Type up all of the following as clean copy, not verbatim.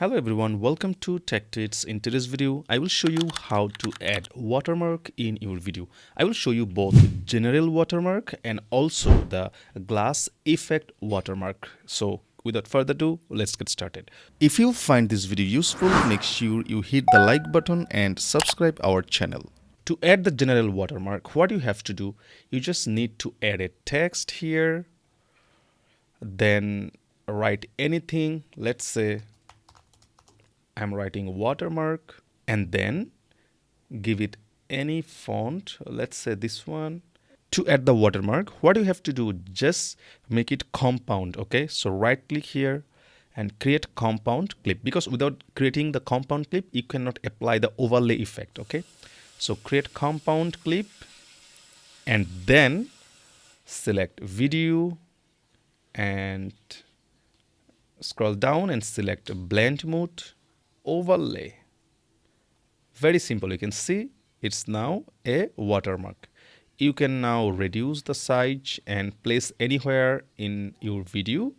Hello everyone, welcome to Tech Tips. In today's video, I will show you how to add watermark in your video. I will show you both general watermark and also the glass effect watermark. So without further ado, let's get started. If you find this video useful, make sure you hit the like button and subscribe our channel. To add the general watermark, what you have to do, you just need to add a text here, then write anything. Let's say I'm writing watermark and then give it any font. Let's say this one. To add the watermark, what you have to do, just make it compound. Okay, so right click here and create compound clip, because without creating the compound clip you cannot apply the overlay effect. Okay, so create compound clip and then select video and scroll down and select blend mode, overlay. Very simple. You can see it's now a watermark. You can now reduce the size and place anywhere in your video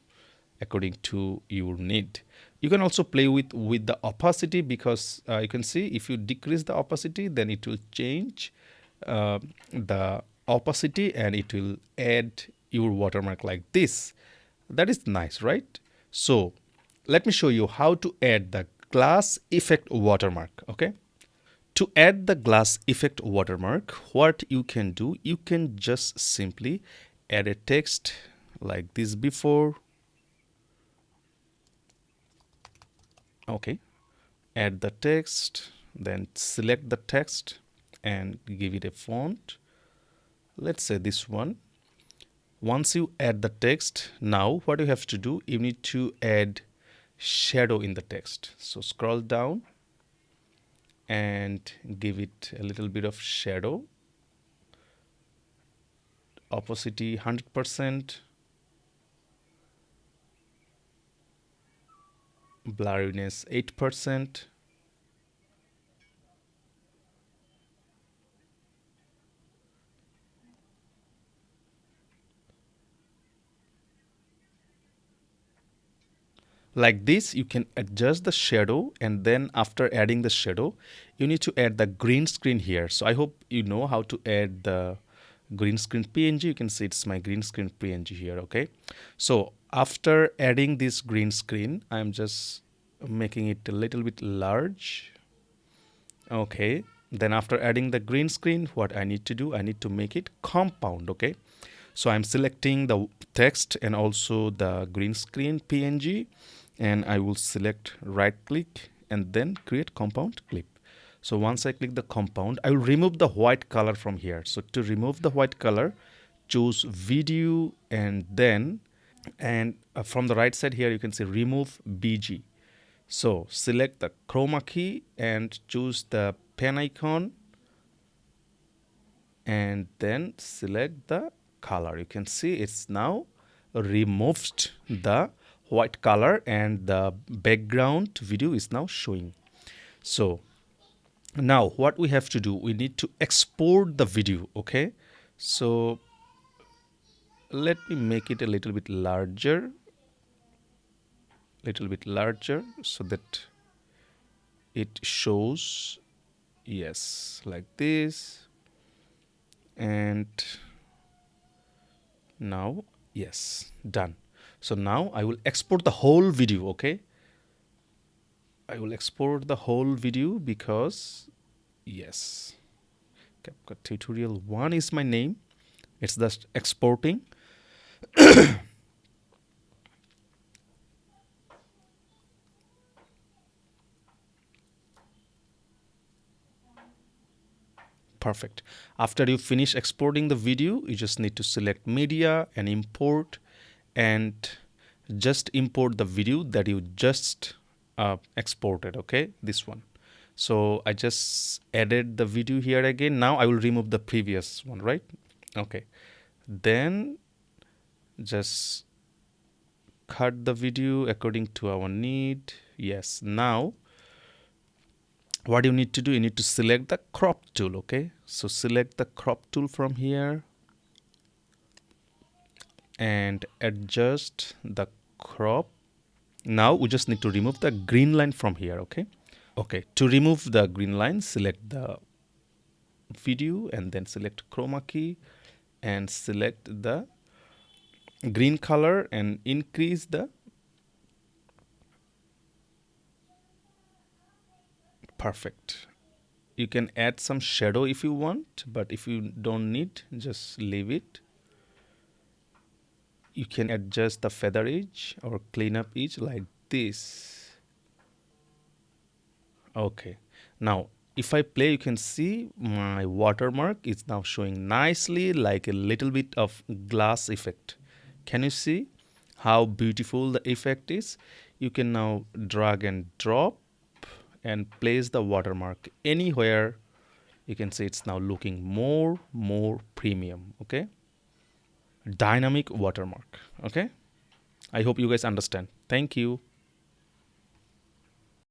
according to your need. You can also play with the opacity, because you can see if you decrease the opacity, then it will change the opacity and it will add your watermark like this. That is nice, right? So let me show you how to add the glass effect watermark. Okay, to add the glass effect watermark, what you can do, you can just simply add a text like this before. Okay, add the text, then select the text and give it a font. Let's say this one. Once you add the text, now what you have to do, you need to add shadow in the text. So scroll down and give it a little bit of shadow. Opacity 100%. Blurriness 8%. Like this, you can adjust the shadow, and then after adding the shadow, you need to add the green screen here. So I hope you know how to add the green screen PNG. You can see it's my green screen PNG here. Okay, so after adding this green screen, I'm just making it a little bit large. Okay, then after adding the green screen, what I need to do, I need to make it compound. Okay, so I'm selecting the text and also the green screen PNG, and I will select right click and then create compound clip. So once I click the compound, I will remove the white color from here. So to remove the white color, choose video and then from the right side here you can see remove BG. So select the chroma key and choose the pen icon and then select the color. You can see it's now removed the white color and the background video is now showing. So now what we have to do, we need to export the video. Okay, so let me make it a little bit larger so that it shows, yes, like this. And now, yes, done. So now I will export the whole video. Okay, I will export the whole video because, yes, CapCut tutorial 1 is my name. It's just exporting. Perfect. After you finish exporting the video, you just need to select media and import, and just import the video that you just exported. Okay, this one. So I just added the video here again. Now I will remove the previous one, right? Okay, then just cut the video according to our need. Yes, now what you need to do, you need to select the crop tool. Okay, so select the crop tool from here and adjust the crop Now we just need to remove the green line from here. Okay, to remove the green line, select the video and then select chroma key and select the green color and increase the perfect. You can add some shadow if you want, but if you don't need, just leave it. You can adjust the feather edge or clean up edge like this. Okay, now if I play, you can see my watermark is now showing nicely like a little bit of glass effect. Can you see how beautiful the effect is? You can now drag and drop and place the watermark anywhere. You can see it's now looking more premium. Okay, dynamic watermark. Okay, I hope you guys understand. Thank you.